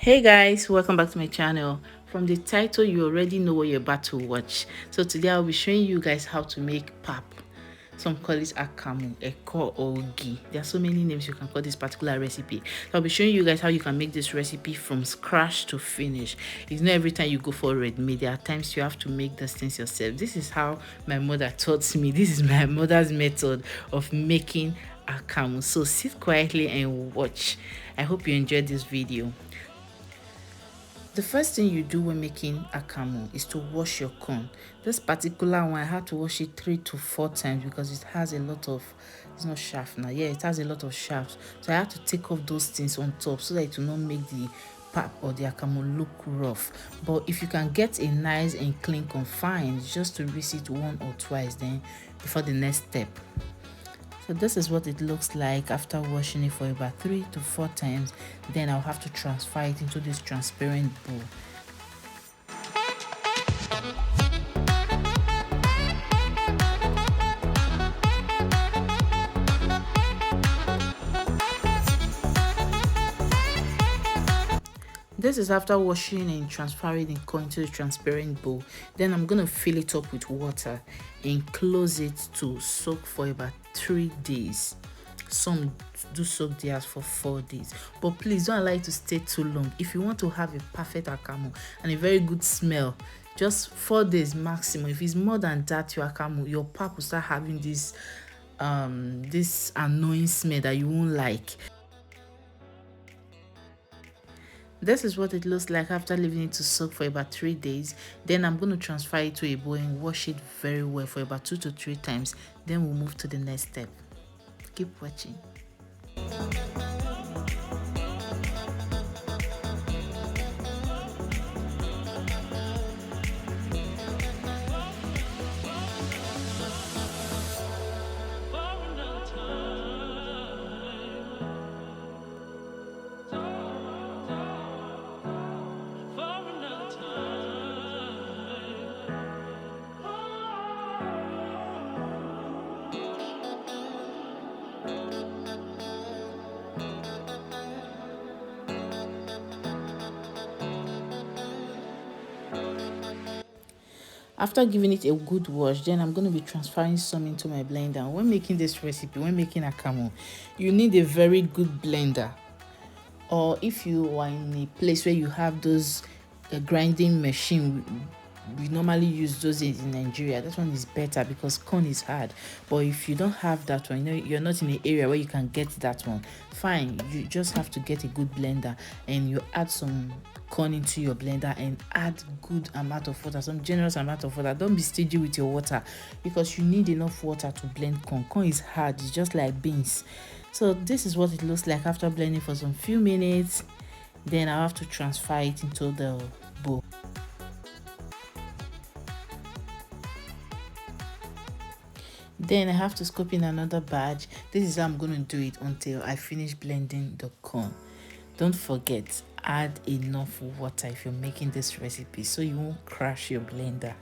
Hey guys, welcome back to my channel. From the title, you already know what you're about to watch. So today I'll be showing you guys how to make pap. Some call it Akamu, Eko, or Gi. There are so many names you can call this particular recipe. So I'll be showing you guys how you can make this recipe from scratch to finish. It's not every time you go for red meat. There are times you have to make those things yourself. This is how my mother taught me. This is my mother's method of making Akamu. So sit quietly and watch. I hope you enjoyed this video. The first thing you do when making akamu is to wash your corn. This particular one, I had to wash it 3 to 4 times because it has a lot of, it's not shaft now, yeah, it has a lot of shafts. So I had to take off those things on top so that it will not make the pap or the akamu look rough. But if you can get a nice and clean confine, just to rinse it 1 or 2 times then before the next step. So this is what it looks like after washing it for about 3 to 4 times. Then I'll have to transfer it into this transparent bowl. This is after washing and transferring it into the transparent bowl. Then I'm going to fill it up with water and close it to soak for about 3 days. Some do soak theirs for 4 days, but please don't allow it to stay too long. If you want to have a perfect akamu and a very good smell, just 4 days maximum. If it's more than that, your akamu, your pap will start having this this annoying smell that you won't like. This is what it looks like after leaving it to soak for about 3 days. Then I'm going to transfer it to a bowl and wash it very well for about 2 to 3 times. Then we'll move to the next step. Keep watching. After giving it a good wash, then I'm going to be transferring some into my blender. When making this recipe, when making akamu, you need a very good blender. Or if you are in a place where you have those grinding machine, we normally use those in Nigeria. That one is better because corn is hard. But if you don't have that one, you know, you're not in an area where you can get that one, fine, you just have to get a good blender and you add some corn into your blender and add good amount of water, some generous amount of water. Don't be stingy with your water because you need enough water to blend corn. Corn is hard, it's just like beans. So this is what it looks like after blending for some few minutes. Then I have to transfer it into the bowl. Then I have to scoop in another batch. This is how I'm going to do it until I finish blending the corn. Don't forget, add enough water if you're making this recipe so you won't crash your blender.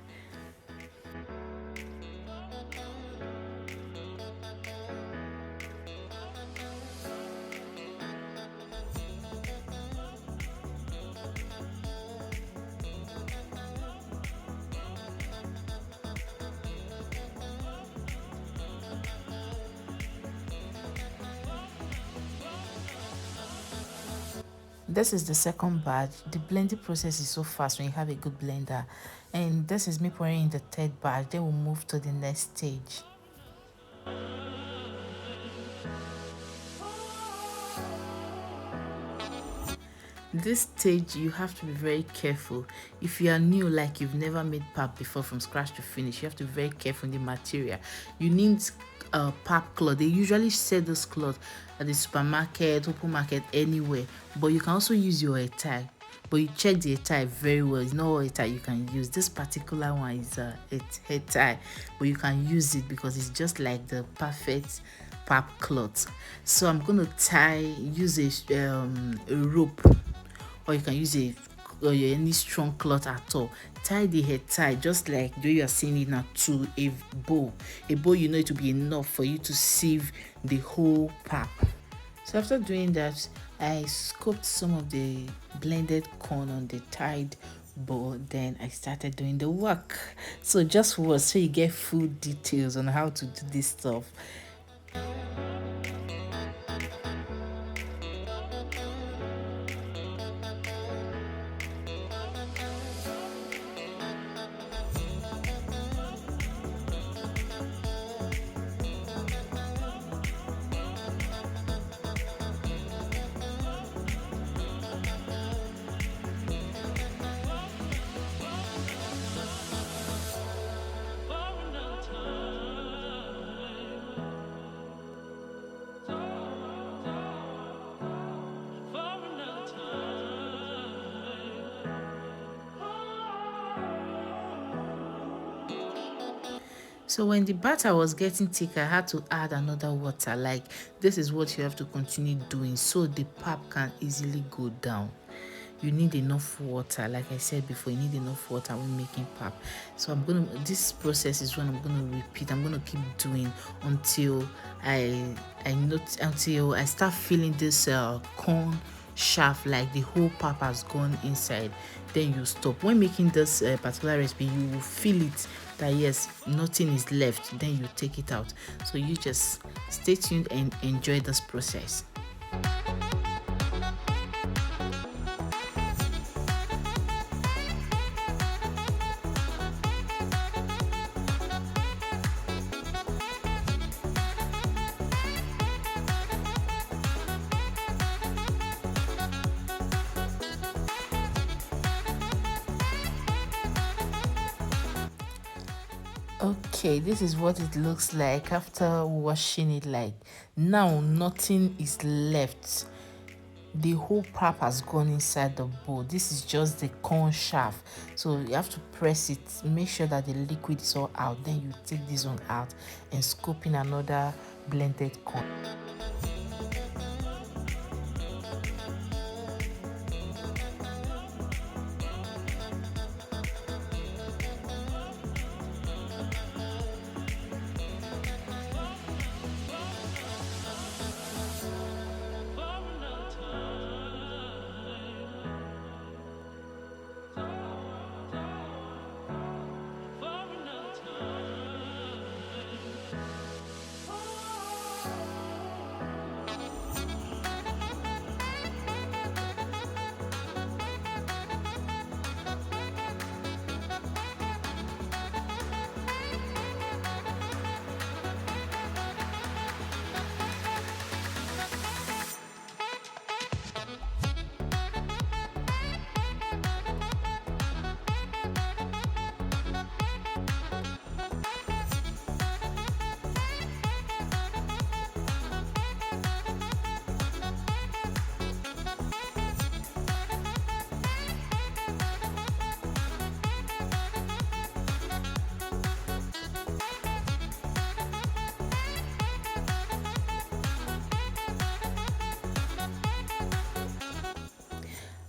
This is the second batch. The blending process is so fast when you have a good blender. And this is me pouring in the third batch. Then we'll move to the next stage. This stage you have to be very careful. If you are new, like you've never made pap before from scratch to finish, you have to be very careful in the material. You need pap cloth. They usually sell this cloth at the supermarket, open market, anywhere, but you can also use your hair tie. But you check the hair tie very well. It's not all hair tie you can use. This particular one is a hair tie, but you can use it because it's just like the perfect pap cloth. So I'm going to use a rope, or you can use any strong cloth at all. Tie the hair tie just like the way you are seeing it now to a bow. A bow, you know, it will be enough for you to sieve the whole pap. So after doing that, I scooped some of the blended corn on the tide bowl, then I started doing the work. So just watch so you get full details on how to do this stuff. So when the batter was getting thicker, I had to add another water. Like, this is what you have to continue doing so the pap can easily go down. You need enough water. Like I said before, you need enough water when making pap. So this process is what I'm gonna repeat. I'm gonna keep doing until until I start feeling this corn shaft, like the whole pap has gone inside. Then you stop. When making this particular recipe, you will feel it that yes, nothing is left. Then you take it out. So you just stay tuned and enjoy this process. Okay, this is what it looks like after washing it. Like, now nothing is left. The whole pap has gone inside the bowl. This is just the corn shaft, so you have to press it, make sure that the liquid is all out. Then you take this one out and scoop in another blended corn.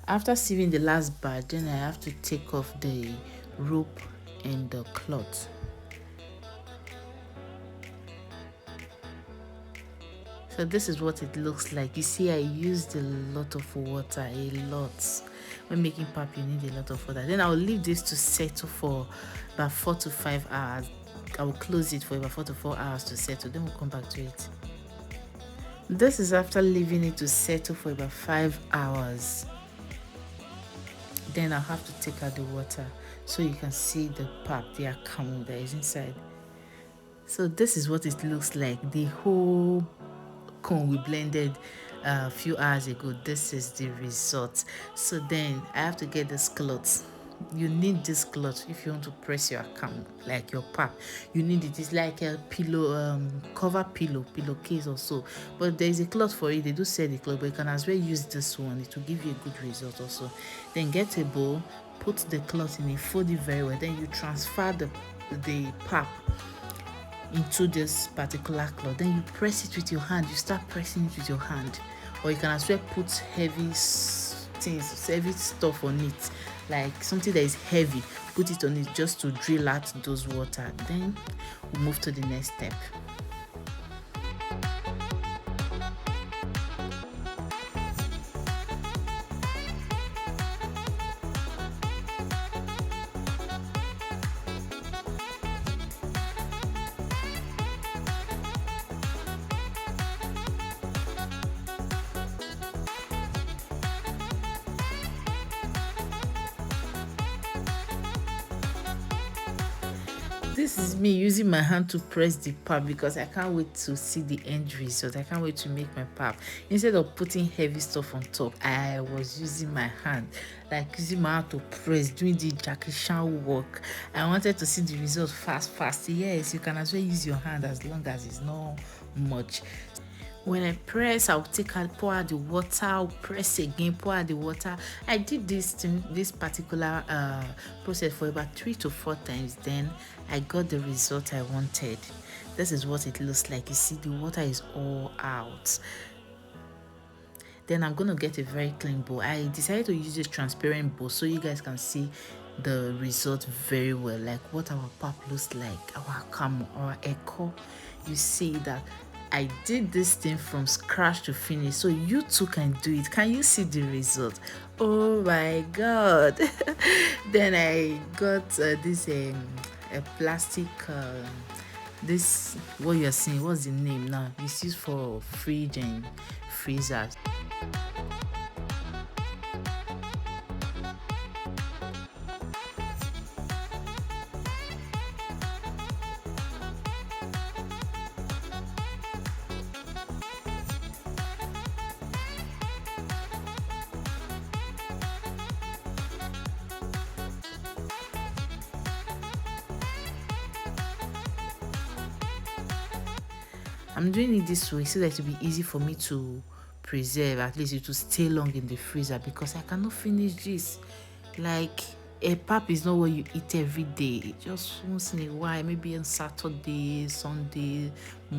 After sieving the last batch, then I have to take off the rope and the cloth. So this is what it looks like. You see, I used a lot of water, a lot. When making pap, you need a lot of water. Then I'll leave this to settle for about 4 to 5 hours. I will close it for about 4 to 4 hours to settle. Then we'll come back to it. This is after leaving it to settle for about 5 hours. Then I'll have to take out the water so you can see the pap, the Akamu that is inside. So this is what it looks like. The whole corn we blended a few hours ago. This is the result. So then I have to get this cloth. You need this cloth if you want to press your Akamu, like your pap. You need it. It's like a pillow, cover pillowcase or so. But there is a cloth for it. They do sell the cloth, but you can as well use this one. It will give you a good result also. Then get a bowl, put the cloth in it, fold it very well. Then you transfer the pap into this particular cloth. Then you press it with your hand. You start pressing it with your hand, or you can as well put heavy stuff on it, like something that is heavy. Put it on it just to drill out those water. Then we move to the next step. this is me using my hand to press the pap because I can't wait to see the end result. I can't wait to make my pap. Instead of putting heavy stuff on top, I was using my hand, like using my hand to press, doing the Jackie Chan work. I wanted to see the result fast. Yes, you can as well use your hand as long as it's not much. When I press, I'll take and pour out the water, I'll press again, pour out the water. I did this particular process for about 3 to 4 times. Then I got the result I wanted. This is what it looks like. You see, the water is all out. Then I'm gonna get a very clean bowl. I decided to use this transparent bowl so you guys can see the result very well, like what our pap looks like, our Akamu, our echo. You see that I did this thing from scratch to finish, so you too can do it. Can you see the result? Oh my god. Then I got this a plastic this, what you're seeing, what's the name now, it's used for fridge and freezers. I'm doing it this way so that it will be easy for me to preserve. At least it will stay long in the freezer because I cannot finish this. Like, a pap is not what you eat every day. Just once in a while, maybe on Saturday, Sunday,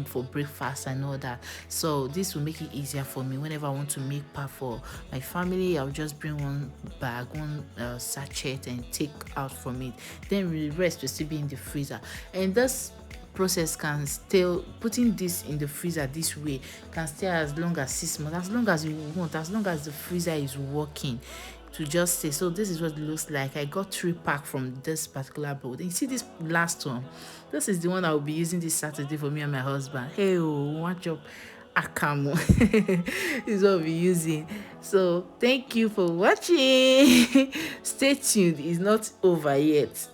for breakfast and all that. So this will make it easier for me. Whenever I want to make pap for my family, I'll just bring one bag, one sachet, and take out from it. Then the rest will still be in the freezer. And this process can still, putting this in the freezer this way can stay as long as 6 months, as long as you want, as long as the freezer is working to just stay. So this is what it looks like. I got 3 packs from this particular bowl. You see this last one, this is the one I will be using this Saturday for me and my husband. Hey, watch up, Akamu. This is what we'll be using. So thank you for watching. Stay tuned, it's not over yet.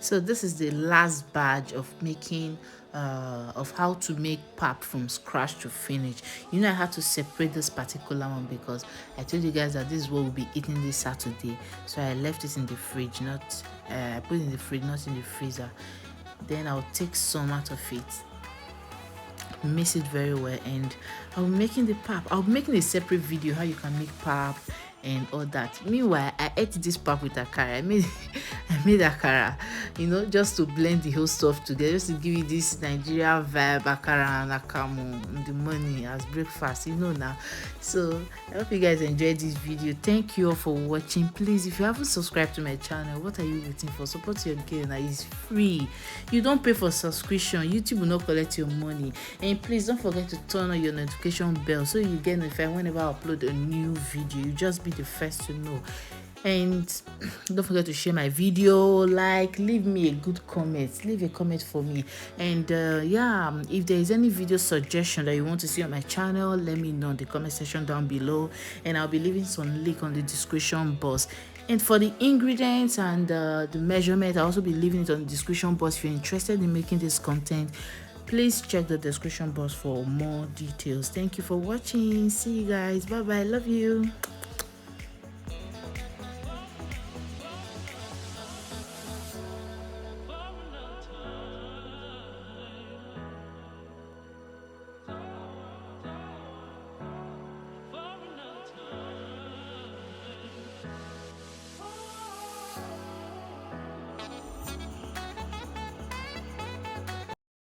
So this is the last batch of making of how to make pap from scratch to finish. You know, I had to separate this particular one because I told you guys that this is what we'll be eating this Saturday. So I left it in the fridge, not I put it in the fridge, not in the freezer. Then I'll take some out of it, mix it very well, and I'll be making the pap. I'll be making a separate video how you can make pap and all that. Meanwhile, I ate this pap with akara. I made akara, you know, just to blend the whole stuff together, just to give you this Nigeria vibe, akara and akamu in the morning as breakfast, you know now. So I hope you guys enjoyed this video. Thank you all for watching. Please, if you haven't subscribed to my channel, what are you waiting for? Support your girl. It's free. You don't pay for subscription. YouTube will not collect your money. And please don't forget to turn on your notification bell so you get notified whenever I upload a new video. You just be the first to know. And don't forget to share my video, like, leave me a good comment, leave a comment for me. And yeah, if there is any video suggestion that you want to see on my channel, let me know in the comment section down below, and I'll be leaving some link on the description box. And for the ingredients and the measurement, I'll also be leaving it on the description box. If you're interested in making this content, please check the description box for more details. Thank you for watching. See you guys. Bye bye. Love you.